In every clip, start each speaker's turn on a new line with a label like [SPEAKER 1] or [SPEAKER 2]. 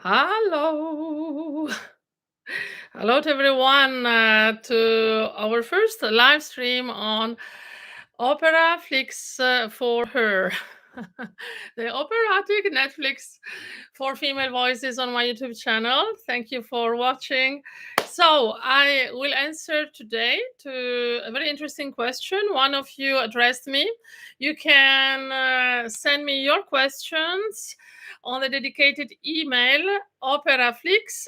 [SPEAKER 1] Hello. Hello to everyone to our first live stream on Opera Flix for her. The operatic Netflix for female voices on my YouTube channel. Thank you for watching. So, I will answer today to a very interesting question. One of you addressed me. You can send me your questions on the dedicated email operaflix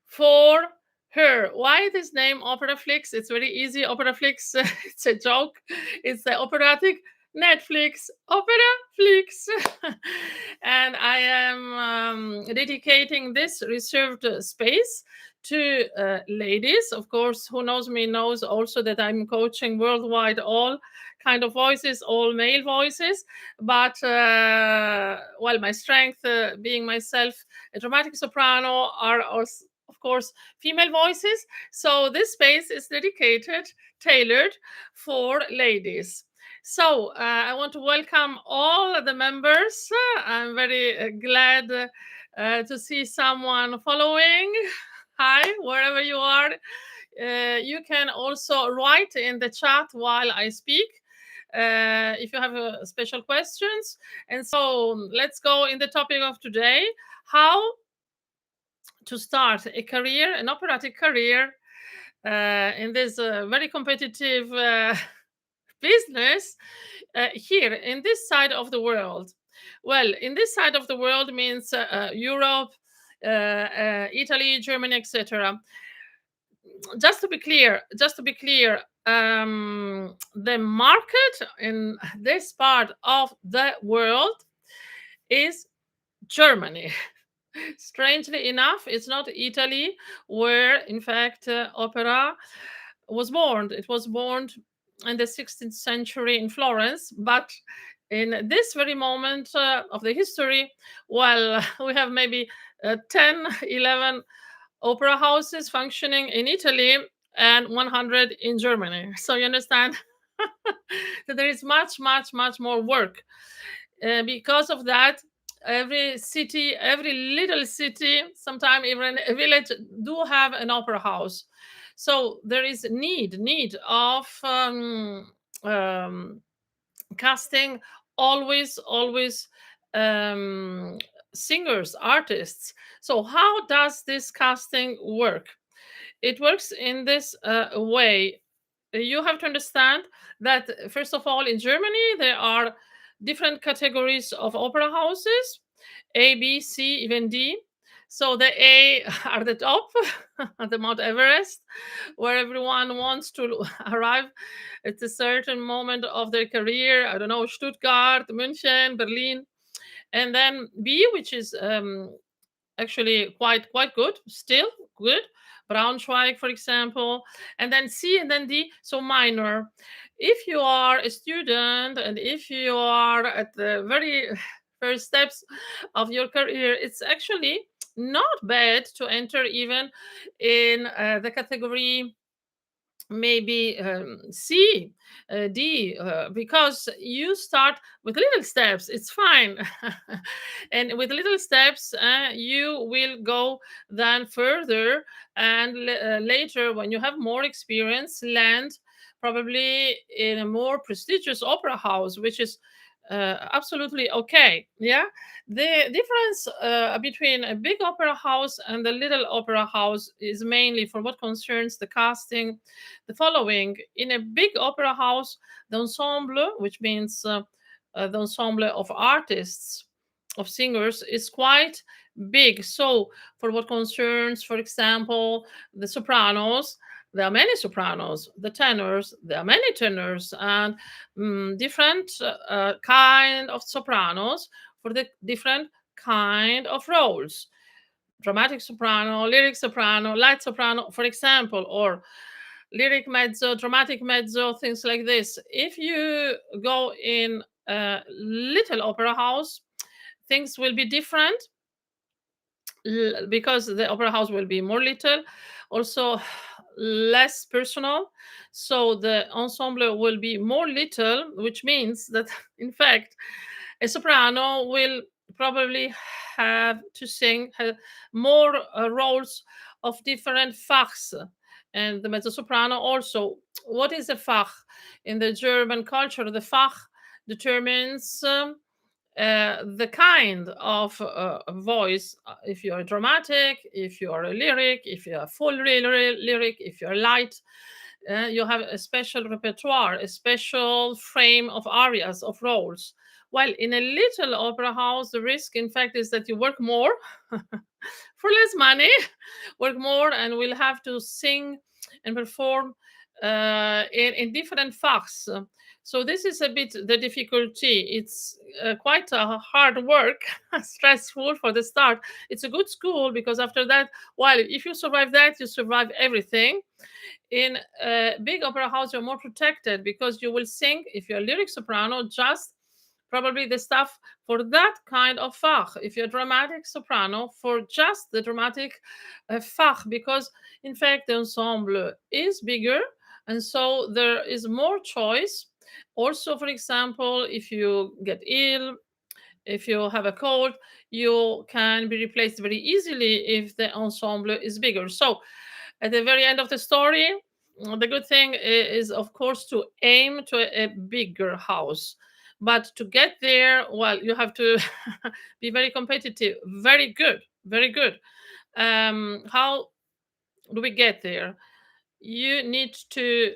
[SPEAKER 1] for her. Why this name Operaflix? It's very easy. Operaflix, it's a joke. It's the operatic Netflix Operaflix. And I am dedicating this reserved space to ladies. Of course, who knows me knows also that I'm coaching worldwide all kind of voices, all male voices. But well, my strength, being myself a dramatic soprano, are also, of course, female voices. So this space is dedicated, tailored for ladies. So I want to welcome all the members. I'm very glad to see someone following. Hi, wherever you are. You can also write in the chat while I speak if you have special questions. And so let's go in the topic of today: how to start a career, an operatic career, in this very competitive business here in this side of the world. Well, in this side of the world means Europe, Italy, Germany, etc. Just to be clear, the market in this part of the world is Germany. Strangely enough, it's not Italy, where in fact opera was born. It was born in the 16th century in Florence, but in this very moment of the history, well, we have maybe 10, 11 opera houses functioning in Italy and 100 in Germany. So you understand that there is much, much, much more work. Because of that, every city, every little city, sometimes even a village, do have an opera house. So there is need of casting, always um, singers, artists. So how does this casting work? It works in this way. You have to understand that, first of all, in Germany, there are different categories of opera houses: A, B, C, even D. So the A are the top, at the Mount Everest, where everyone wants to arrive at a certain moment of their career. I don't know, Stuttgart, München, Berlin. And then B, which is actually quite good, still good, Braunschweig, for example. And then C and then D, so minor. If you are a student and if you are at the very first steps of your career, it's actually not bad to enter even in the category maybe C, D, because you start with little steps. It's fine. And with little steps, you will go then further. And later, when you have more experience, land probably in a more prestigious opera house, which is absolutely okay. Yeah. The difference between a big opera house and the little opera house is mainly, for what concerns the casting, the following. In a big opera house, the ensemble, which means the ensemble of artists, of singers, is quite big. So, for what concerns, for example, the sopranos, there are many sopranos. The tenors, there are many tenors, and different kind of sopranos for the different kind of roles: dramatic soprano, lyric soprano, light soprano, for example, or lyric mezzo, dramatic mezzo, things like this. If you go in a little opera house, things will be different because the opera house will be more little, also less personal. So the ensemble will be more little, which means that, in fact, a soprano will probably have to sing more roles of different fachs, and the mezzo soprano also. What is a fach in the German culture? The fach determines the kind of voice. If you are dramatic, if you are a lyric, if you are full lyric, if you're light, you have a special repertoire, a special frame of arias, of roles. While in a little opera house, the risk, in fact, is that you work more for less money, work more, and will have to sing and perform in different fachs. So this is a bit the difficulty. It's quite a hard work, stressful for the start. It's a good school because after that, well, if you survive that, you survive everything. In a big opera house, you're more protected because you will sing, if you're a lyric soprano, just probably the stuff for that kind of fach. If you're a dramatic soprano, for just the dramatic fach, because in fact the ensemble is bigger, and so there is more choice. Also, for example, if you get ill, if you have a cold, you can be replaced very easily if the ensemble is bigger. So at the very end of the story, the good thing is, of course, to aim to a bigger house. But to get there, well, you have to be very competitive. Very good, very good. How do we get there? You need to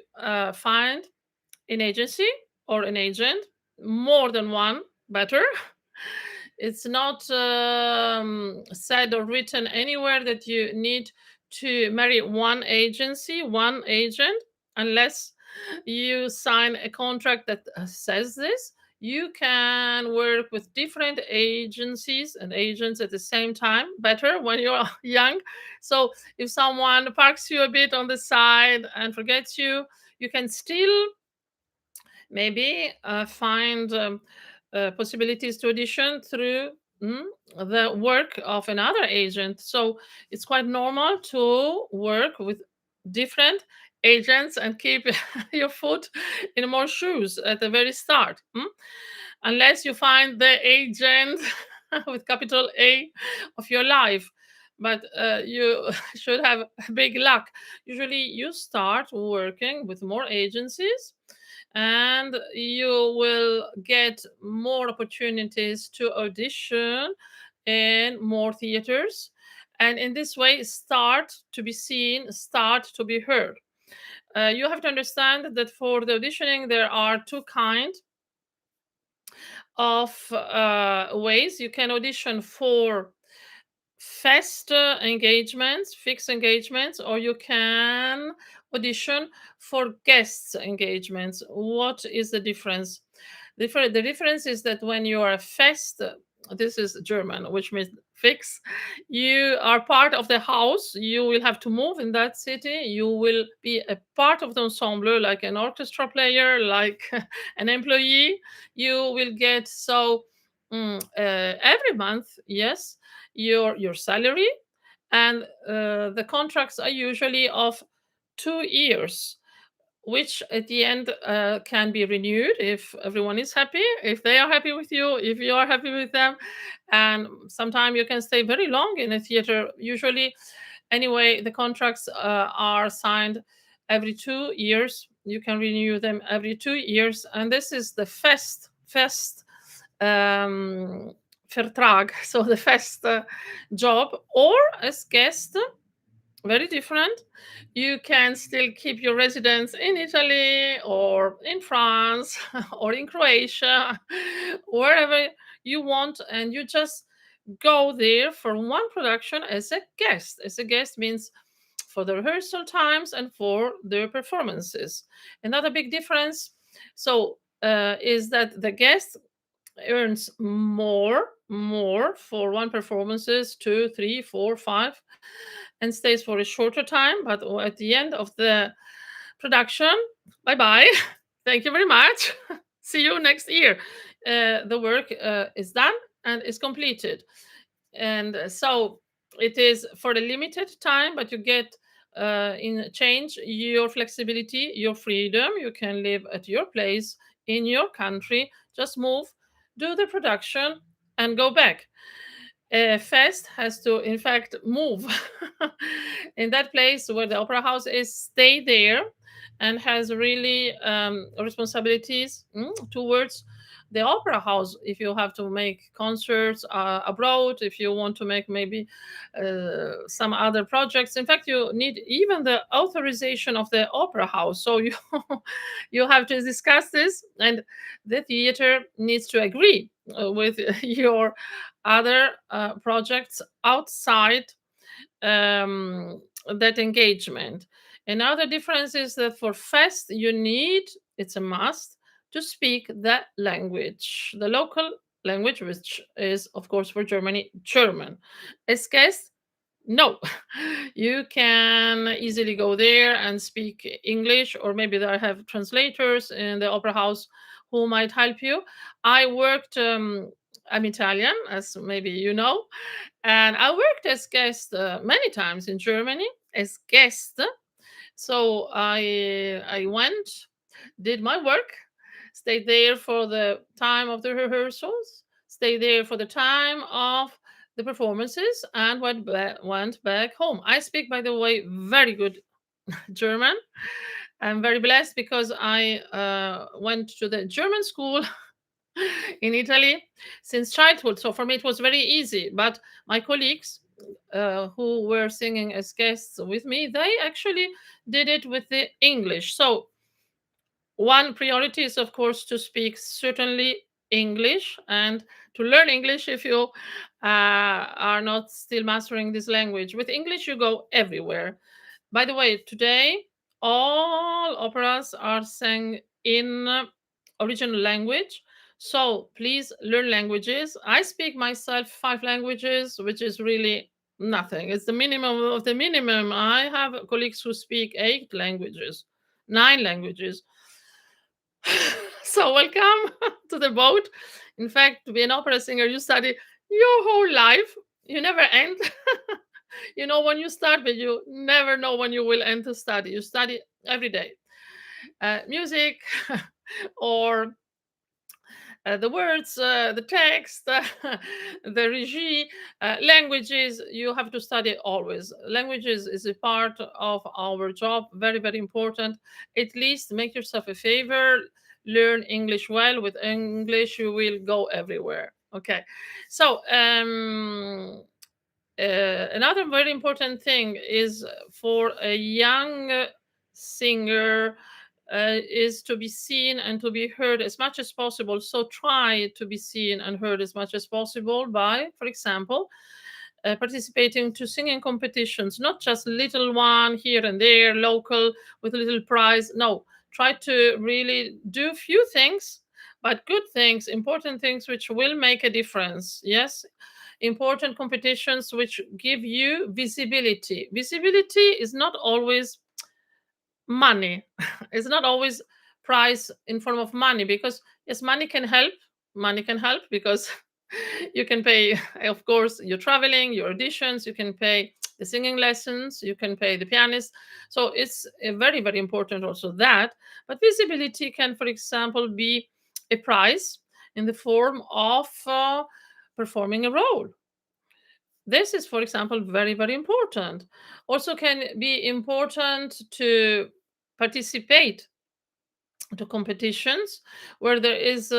[SPEAKER 1] find an agency or an agent, more than one, better. It's not said or written anywhere that you need to marry one agency, one agent, unless you sign a contract that says this. You can work with different agencies and agents at the same time, better when you're young. So if someone parks you a bit on the side and forgets you, you can still maybe find possibilities to audition through the work of another agent. So it's quite normal to work with different agents and keep your foot in more shoes at the very start. Unless you find the agent with capital A of your life. But you should have big luck. Usually, you start working with more agencies and you will get more opportunities to audition in more theaters, and in this way start to be seen, start to be heard. You have to understand that for the auditioning there are two kinds of ways. You can audition for fast engagements, fixed engagements, or you can audition for guest engagements. What is the difference? The difference is that when you are a fast, this is German, which means fix, you are part of the house. You will have to move in that city. You will be a part of the ensemble, like an orchestra player, like an employee. You will get every month, yes, your salary, and the contracts are usually of 2 years, which at the end can be renewed if everyone is happy, if they are happy with you, if you are happy with them. And sometimes you can stay very long in a theater. Usually, anyway, the contracts are signed every 2 years. You can renew them every 2 years, and this is the fest Vertrag, so the first job, or as guest, very different. You can still keep your residence in Italy or in France or in Croatia, wherever you want, and you just go there for one production as a guest. As a guest means for the rehearsal times and for the performances. Another big difference, so is that the guest earns more for one performances, two, three, four, five, and stays for a shorter time. But at the end of the production, bye bye, thank you very much, see you next year. The work is done and is completed, and so it is for a limited time, but you get in change your flexibility, your freedom. You can live at your place in your country, just move, do the production, and go back. Fest has to, in fact, move in that place where the opera house is, stay there, and has really responsibilities towards the opera house. If you have to make concerts abroad, if you want to make maybe some other projects, in fact, you need even the authorization of the opera house. So you you have to discuss this, and the theater needs to agree with your other projects outside that engagement. Another difference is that for fest, you need, it's a must, to speak the language, the local language, which is, of course, for Germany, German. As guest, no, you can easily go there and speak English, or maybe they have translators in the opera house who might help you. I worked, I'm Italian, as maybe you know, and I worked as guest many times in Germany as guest. So I went, did my work, stayed there for the time of the rehearsals, stayed there for the time of the performances, and went back home. I speak, by the way, very good German. I'm very blessed because I went to the German school in Italy since childhood. So for me, it was very easy. But my colleagues who were singing as guests with me, they actually did it with the English. So one priority is, of course, to speak certainly English and to learn English if you are not still mastering this language. With English, you go everywhere. By the way, today all operas are sang in original language. So please learn languages. I speak myself 5 languages, which is really nothing. It's the minimum of the minimum. I have colleagues who speak 8 languages, 9 languages. So welcome to the boat. In fact, to be an opera singer, you study your whole life. You never end. You know when you start, but you never know when you will end to study. You study every day. Music or the words, the text, the regie, languages, you have to study always. Languages is a part of our job, very, very important. At least make yourself a favor, learn English well. With English, you will go everywhere. Okay. So, another very important thing is for a young singer is to be seen and to be heard as much as possible. So try to be seen and heard as much as possible by, for example, participating to singing competitions, not just little one here and there, local with a little prize. No, try to really do few things, but good things, important things, which will make a difference. Yes, important competitions which give you visibility. Visibility is not always money. It's not always price in form of money, because yes, money can help. Money can help because you can pay, of course, your traveling, your auditions, you can pay the singing lessons, you can pay the pianist. So it's very, very important also that. But visibility can, for example, be a prize in the form of performing a role. This is, for example, very, very important. Also can be important to participate to competitions where there is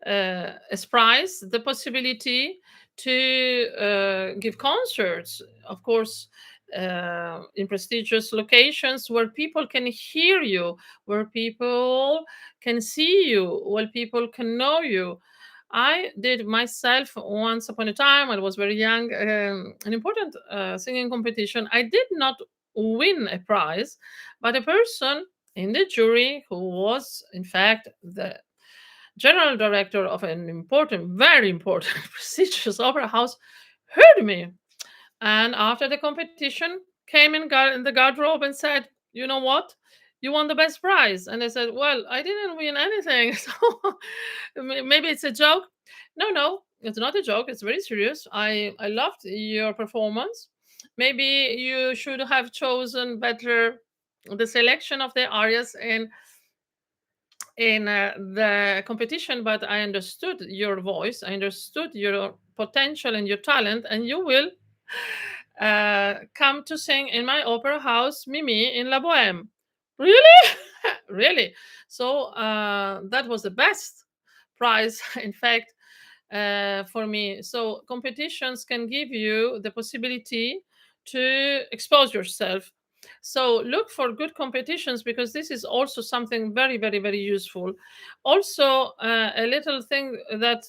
[SPEAKER 1] as prize the possibility to give concerts, of course, in prestigious locations where people can hear you, where people can see you, where people can know you. I did myself once upon a time, I was very young, an important singing competition. I did not win a prize, but a person in the jury, who was, in fact, the general director of an important, very important, prestigious opera house, heard me. And after the competition, came in the garderobe and said, "You know what? You won the best prize." And I said, "Well, I didn't win anything." So maybe it's a joke. No, no, it's not a joke. It's very serious. I loved your performance. Maybe you should have chosen better the selection of the arias, and in the competition, but I understood your voice, I understood your potential and your talent, and you will come to sing in my opera house, Mimi, in La Boheme. Really? Really? So that was the best prize, in fact, for me. So competitions can give you the possibility to expose yourself. So look for good competitions, because this is also something very, very, very useful. Also, a little thing that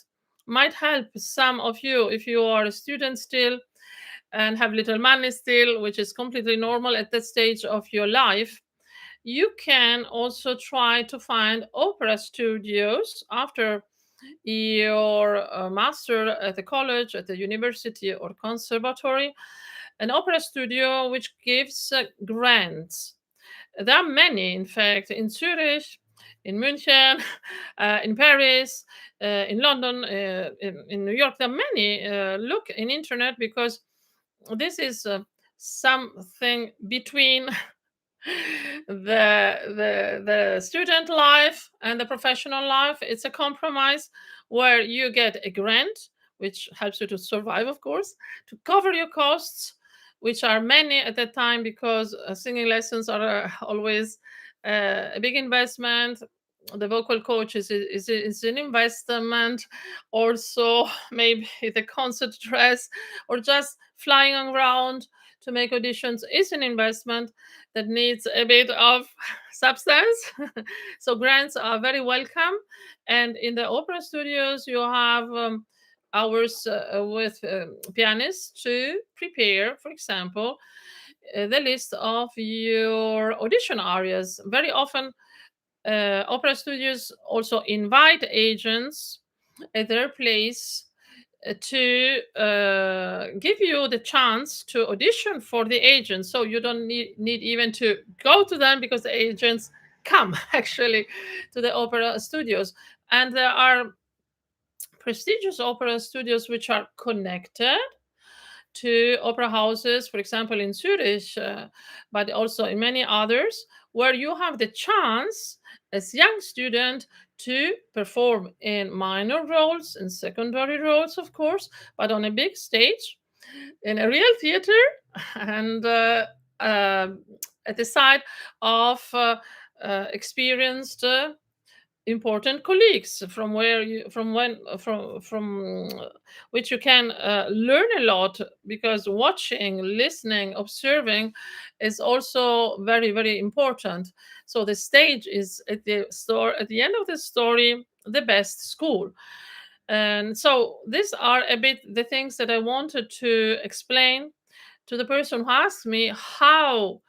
[SPEAKER 1] might help some of you if you are a student still and have little money still, which is completely normal at that stage of your life. You can also try to find opera studios after your master at the college, at the university, or conservatory, an opera studio which gives grants. There are many, in fact, in Zurich, in München, in Paris, in London, in New York. There are many. Look in internet, because this is something between the student life and the professional life. It's a compromise where you get a grant, which helps you to survive, of course, to cover your costs, which are many at that time, because singing lessons are always a big investment. The vocal coach is an investment. Also, maybe the concert dress, or just flying around to make auditions, is an investment that needs a bit of substance. So grants are very welcome. And in the opera studios, you have hours with pianists to prepare, for example, the list of your audition areas. Very often, opera studios also invite agents at their place to give you the chance to audition for the agents. So you don't need even to go to them, because the agents come actually to the opera studios. And there are prestigious opera studios which are connected to opera houses, for example, in Zurich, but also in many others, where you have the chance as young student to perform in minor roles, in secondary roles, of course, but on a big stage, in a real theater, and uh, at the side of experienced important colleagues, from where you from when from which you can learn a lot, because watching, listening, observing is also very, very important. So the stage is at the end of the story, the best school. And so these are a bit the things that I wanted to explain to the person who asked me how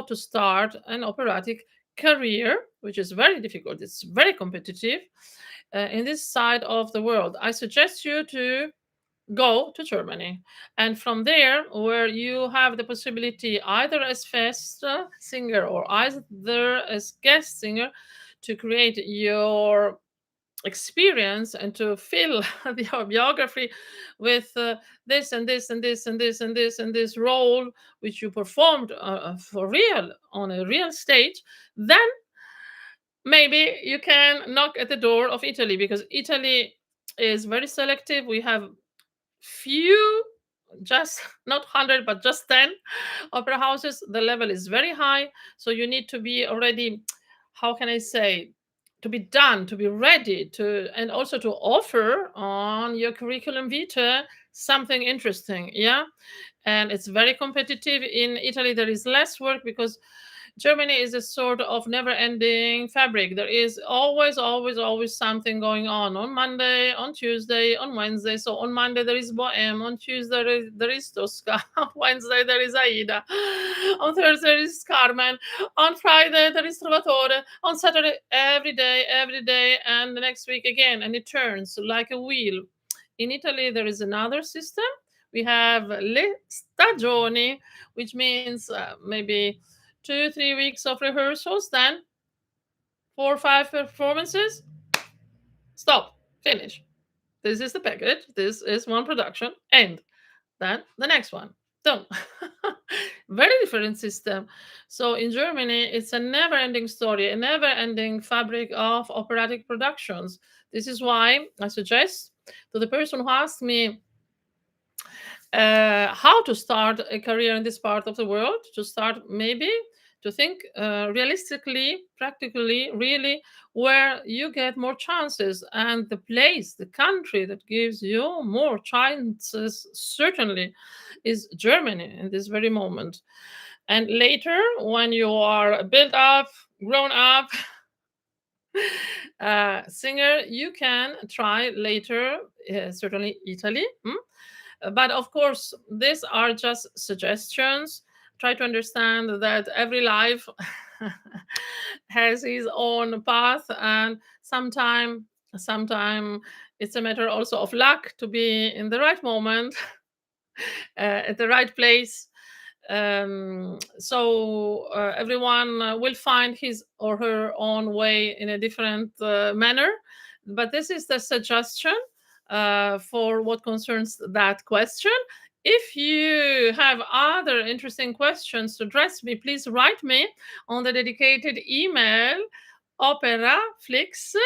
[SPEAKER 1] to start an operatic career, which is very difficult. It's very competitive in this side of the world. I suggest you to go to Germany, and from there, where you have the possibility either as first singer or either as guest singer to create your experience and to fill the biography with this and this and this and this and this and this role which you performed for real on a real stage, then maybe you can knock at the door of Italy, because Italy is very selective. We have few, just not 100 but just 10 opera houses. The level is very high, so you need to be already, how can I say, to be done, to be ready to, and also to offer on your curriculum vitae something interesting. Yeah. And it's very competitive in Italy. There is less work, because Germany is a sort of never ending fabric. There is always, always, always something going on Monday, on Tuesday, on Wednesday. So on Monday, there is Bohème. On Tuesday, there is Tosca. On Wednesday, there is Aida. On Thursday, there is Carmen. On Friday, there is Trovatore. On Saturday, every day, and the next week again. And it turns like a wheel. In Italy, there is another system. We have le stagioni, which means maybe 2 3 weeks of rehearsals, then 4 5 performances, stop, finish. This is the package. This is one production, and then the next one. Done. very different system. So in Germany, it's a never-ending story, a never-ending fabric of operatic productions. This is why I suggest to the person who asked me how to start a career in this part of the world, to start maybe to think realistically, practically, really, where you get more chances, and the place, the country that gives you more chances certainly is Germany in this very moment. And later, when you are built up, grown up, singer, you can try later, certainly Italy. But of course, these are just suggestions. Try to understand that every life has his own path, and sometime it's a matter also of luck to be in the right moment, at the right place. So everyone will find his or her own way in a different manner. But this is the suggestion for what concerns that question. If you have other interesting questions to address me, please write me on the dedicated email operaflix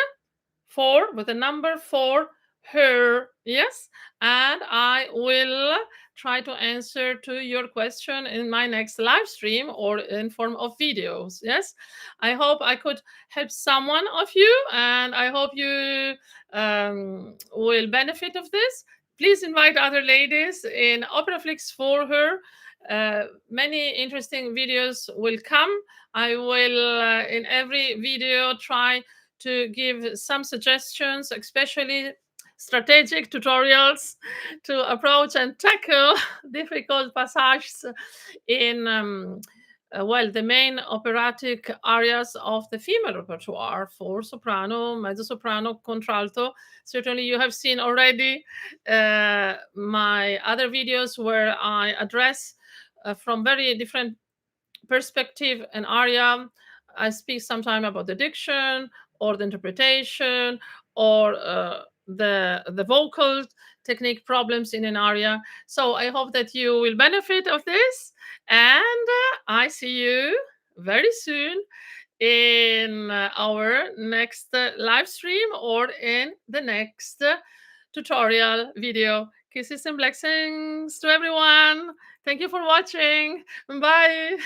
[SPEAKER 1] for with the number for her, yes, and I will try to answer to your question in my next live stream or in form of videos. Yes, I hope I could help someone of you, and I hope you will benefit of this. Please invite other ladies in operaflix for her. Many interesting videos will come. I will in every video try to give some suggestions, especially strategic tutorials to approach and tackle difficult passages in well, the main operatic areas of the female repertoire for soprano, mezzo soprano, contralto. Certainly, you have seen already my other videos where I address from very different perspective and area. I speak sometime about the diction or the interpretation or the vocal technique problems in an area. So I hope that you will benefit of this, and I see you very soon in our next live stream or in the next tutorial video. Kisses and blessings to everyone. Thank you for watching. Bye.